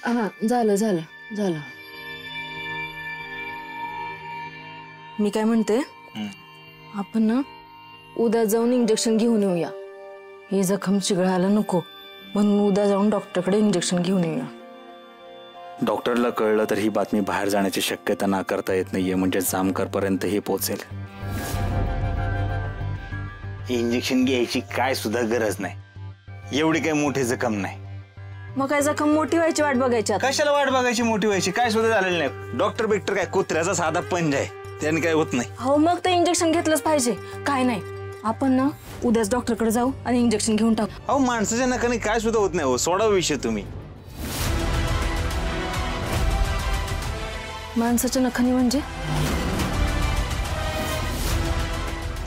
हा झालं झालं झालं. मी काय म्हणते, आपण ना उद्या जाऊन इंजेक्शन घेऊन येऊया. ही जखम चिघळायला नको म्हणून उद्या जाऊन डॉक्टरकडे इंजेक्शन घेऊन येऊया. डॉक्टरला कळलं तर ही बातमी बाहेर जाण्याची शक्यता नाकारता येत नाहीये, म्हणजे जामकर पर्यंत हे पोहोचेल. इंजेक्शन घ्यायची काय सुद्धा गरज नाही, एवढी काही मोठी जखम नाही. मग काय जखम मोठी व्हायची वाट बघायची? कशाला वाट बघायची मोठी व्हायची? काय सुद्धा झालेलं नाही. डॉक्टर बिक्टर काय कुत्र्याचा साधा पंज आहे, त्याने काय होत नाही. हो मग ते इंजेक्शन घेतलंच पाहिजे. काय नाही, आपण ना उद्याच डॉक्टरकडे जाऊ आणि इंजेक्शन घेऊन टाकू. अहो माणसाच्या नकाने काय सुद्धा होत नाही. हो सोडा विषय तुम्ही. माणसाच्या नखाने म्हणजे?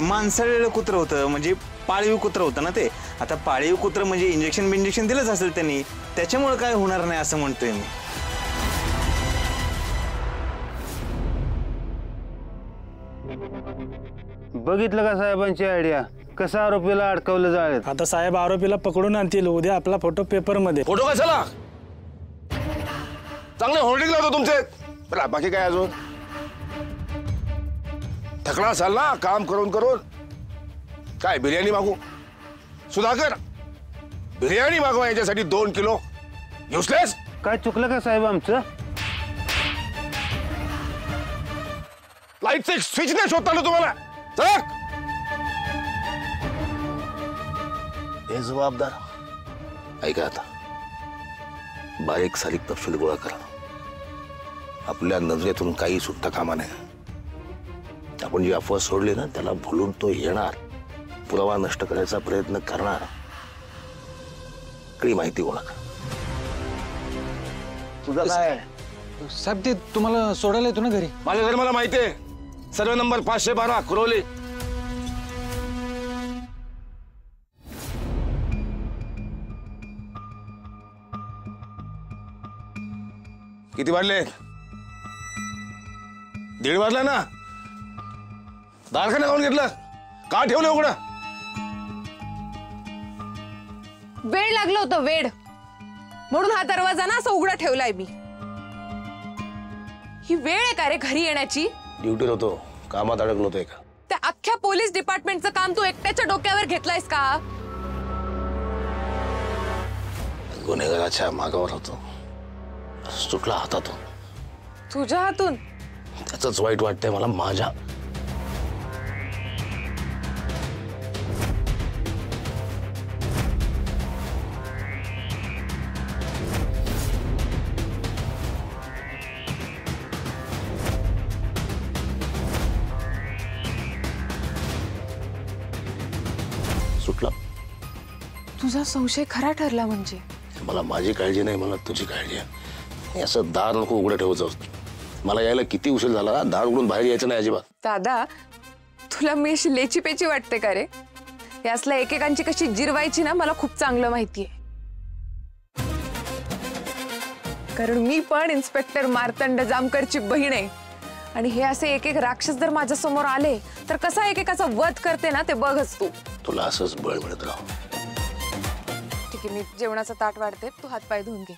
माणसाळलेलं कुत्र होतं, म्हणजे पाळीव कुत्र होतं ना ते. आता पाळीव कुत्र म्हणजे इंजेक्शन दिलंच असेल त्यांनी, त्याच्यामुळे काय होणार नाही असं म्हणतोय मी. बघितलं का साहेबांची आयडिया? कसं आरोपीला अडकवलं जाईल. आता साहेब आरोपीला पकडून आणतील, उद्या आपला फोटो पेपर मध्ये. फोटो कशाला? चांगले होल्डिंग लावतो तुमचे. बाकी काय अजून? थकला असाल ना काम करून करून. काय बिर्याणी मागू? सुधाकर बिर्याणी मागवा याच्यासाठी 2 किलो. युसलेस. काय चुकलं का साहेब आमचं? लाईटचे स्विच नाही शोधता ना तुम्हाला? चल. हे जबाबदार. ऐका आता, बारीक सारीक तपशील गोळा करा. आपल्या नजरेतून काही सुटता कामा नये. आपण जी अफवा सोडली ना त्याला भुलून तो येणार, पुरावा नष्ट करायचा प्रयत्न करणार. कडे माहिती गोळा करा. तुझा काय साहेब? ते तुम्हाला सोडायला येतो ना घरी? माझ्या घरी मला माहिती आहे. सर्व नंबर 512 कुरोली. किती वाजले? 1:30 वाजला ना. दारखाना काढून घेतलं का? ठेवलं उघडं? वेळ लागलं होतं, वेळ म्हणून हा दरवाजा ना असा उघडा ठेवलाय मी. ही वेळ आहे का रे घरी येण्याची? ड्युटीवर होतो, कामात अडकलो होतो. का त्या अख्ख्या पोलीस डिपार्टमेंटचं काम तू एकट्याच्या डोक्यावर घेतलायस का? गुन्हेगाराच्या मागावर होतो, सुटला हातातून. तुझ्या हातून? त्याच वाईट वाटतंय मला. माझ्या सुटला. तुझा संशय खरा ठरला म्हणजे? मला माझी काळजी नाही, मला तुझी काळजी आहे. असं दार नको उघडं ठेवत. मला यायला किती उशीर झाला, दार उघडून बाहेर यायचं नाही अजिबात. दादा, तुला मी अशी लेची पेची वाटते का रे? यासला एकेकांची कशी जिरवायची ना मला खूप चांगलं माहितीये. कारण मी पण इन्स्पेक्टर मार्तंड जामकरची बहीण आहे. आणि हे असे एक एक राक्षस जर माझ्या समोर आले तर कसा एकेकाचा वध करते ना ते बघच तू. तुला असंच बळ मिळत राहू. ठीक आहे, मी जेवणाचा ताट वाढते, तू हात पाय धुवून घे.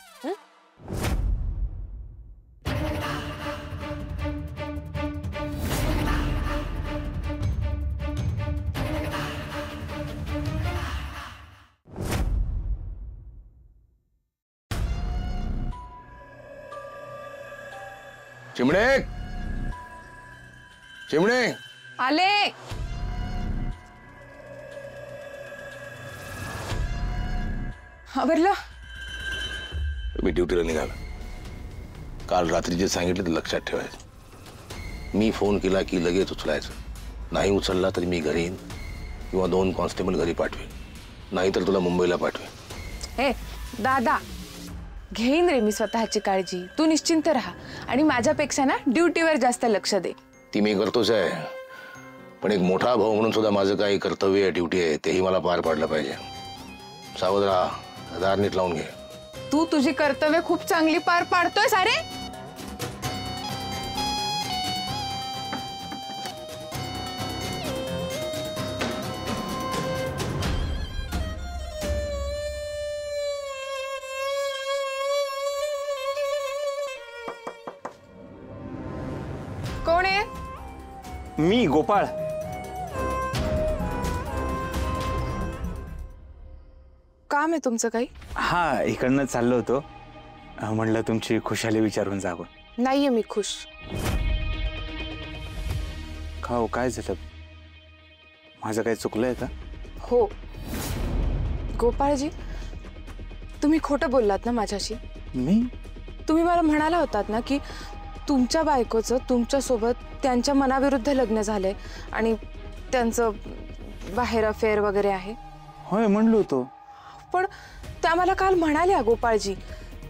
चिमणे, चिमणे आले. आवरलं? मी ड्युटीला निघाला. काल रात्री जे सांगितलं ते लक्षात ठेवायचं. मी फोन केला की लगेच उचलायचं. नाही उचलला तरी मी घरी येईन किंवा 2 कॉन्स्टेबल घरी पाठवेन, नाहीतर तुला मुंबईला पाठवेन. हे दादा, घेईन रे मी स्वतःची काळजी. तू निश्चिंत राहा आणि माझ्यापेक्षा ना ड्युटीवर जास्त लक्ष दे. ती मी करतोच आहे, पण एक मोठा भाऊ म्हणून सुद्धा माझं काही कर्तव्य आहे, ड्युटी आहे, तेही मला पार पाडलं पाहिजे. सावध राहा, दार नीट लावून घे. तू तुझी कर्तव्य खूप चांगली पार पाडतोय सारे. मी गोपाळ. काम आहे तुमचं काही? हा, इकडनं चाललो होतो. म्हणलं तुमची खुशाली विचारून जावं. नाहीये मी खुश. का हो, काय झालं? माझं काही चुकलंय का? हो गोपाळजी, तुम्ही खोटं बोललात ना माझ्याशी. मी? तुम्ही मला म्हणाला होतात ना की तुमच्या बायकोचं तुमच्यासोबत त्यांच्या मनाविरुद्ध लग्न झालंय आणि त्यांचं बाहेर अफेअर वगैरे आहे. होय, म्हणलो होतो. पण त्या मला काल म्हणाल्या गोपाळजी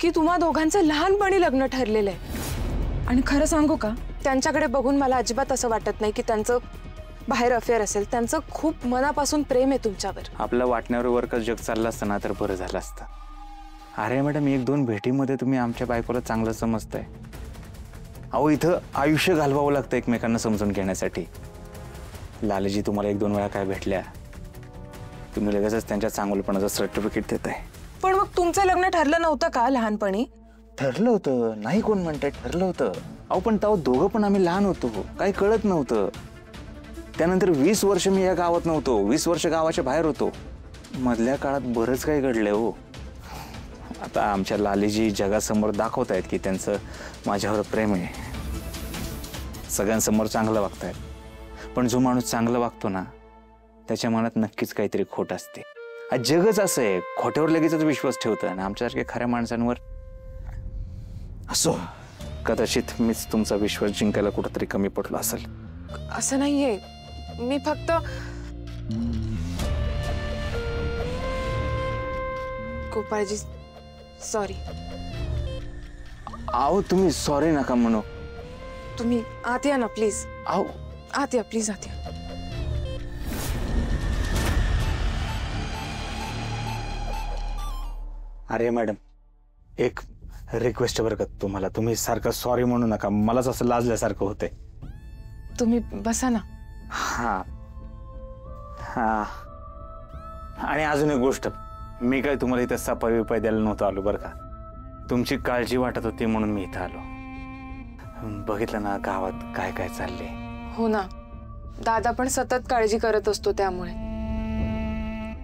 की तुम्हा दोघांचं लहानपणी लग्न ठरलेलं आहे. आणि खरं सांगू का, त्यांच्याकडे बघून मला अजिबात असं वाटत नाही की त्यांचं बाहेर अफेअर असेल. त्यांचं खूप मनापासून प्रेम आहे तुमच्यावर. आपलं वाटण्यावर का जग चाललं असतं ना तर बरं झालं असतं. अरे मॅडम, 1-2 भेटीमध्ये तुम्ही आमच्या बायकोला चांगलं समजताय. अहो, इथं आयुष्य घालवावं लागतं एकमेकांना समजून घेण्यासाठी. लालजी तुम्हाला 1-2 वेळा काय भेटल्या, तुम्ही लगेचच त्यांच्या चांगुलपणाचं सर्टिफिकेट देताय. पण मग तुमचं लग्न ठरलं नव्हतं का लहानपणी? ठरलं होतं, नाही कोण म्हणतंय, ठरलं होतं. अहो पण तेव्हा दोघं पण आम्ही लहान होतो, काही कळत नव्हतं. त्यानंतर 20 वर्ष मी या गावात नव्हतो, 20 वर्ष गावाच्या बाहेर होतो. मधल्या काळात बरंच काही घडलंय हो. आता आमच्या लालीजी जगासमोर दाखवत आहेत की त्यांचं माझ्यावर प्रेम आहे, सगळ्यांसमोर चांगलं वागतायत. पण जो माणूस चांगलं वागतो ना त्याच्या मनात नक्कीच काहीतरी खोट असते. जगच असं आहे, खोट्यावर लगेचच विश्वास ठेवतं आणि आमच्यासारख्या खऱ्या माणसांवर. असो, कदाचित मीच तुमचा विश्वास जिंकायला कुठंतरी कमी पडलो असेल. असं नाहीये, मी फक्त गोपाळजी सॉरी. अहो तुम्ही सॉरी नका म्हणू. तुम्ही आत या ना प्लीज. अहो आत या प्लीज, आत या. अरे मॅडम, एक रिक्वेस्ट बरं का तुम्हाला, तुम्ही सारखं सॉरी म्हणू नका, मलाच असं लाजल्यासारखं होतंय. तुम्ही बसा ना. हा हा, आणि अजून एक गोष्ट, मी काय तुम्हाला इथं सफाई विपाई द्यायला नव्हतं आलो बरं का. तुमची काळजी वाटत होती म्हणून मी इथं आलो. बघितलं ना गावात काय काय चाललंय. हो ना, दादा पण सतत काळजी करत असतो. त्यामुळे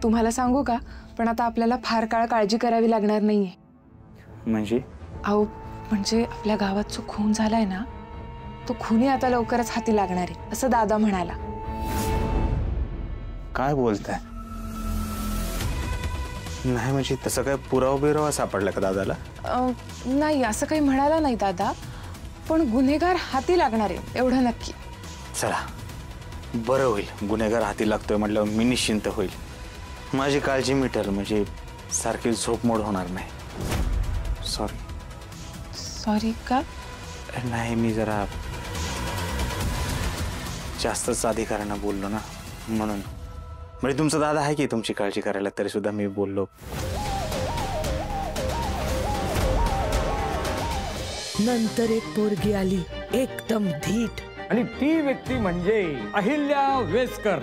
तुम्हाला सांगू का, पण आता आपल्याला फार काळ काळजी करावी लागणार नाहीये. म्हणजे? अहो म्हणजे आपल्या गावात जो खून झालाय ना, तो खूनही आता लवकरच हाती लागणार आहे असं दादा म्हणाला. काय बोलताय? नाही म्हणजे तसं काय पुरावा बिरावा सापडला का दादाला? नाही, असं काही म्हणाला नाही दादा, पण गुन्हेगार हाती लागणार आहे एवढं नक्की. चला बरं होईल, गुन्हेगार हाती लागतोय म्हटल्यावर मी निश्चिंत होईल. माझी काळजी मिटेल, म्हणजे सारखी झोपमोड होणार नाही. सॉरी. सॉरी का? नाही, मी जरा जास्तच अधिकाऱ्यांना बोललो ना म्हणून. म्हणजे तुमचा दादा आहे की तुमची काळजी करायला, तरी सुद्धा मी बोललो. नंतर एक पोरगी आली एकदम धीट, आणि ती व्यक्ती म्हणजे अहिल्या वेसकर.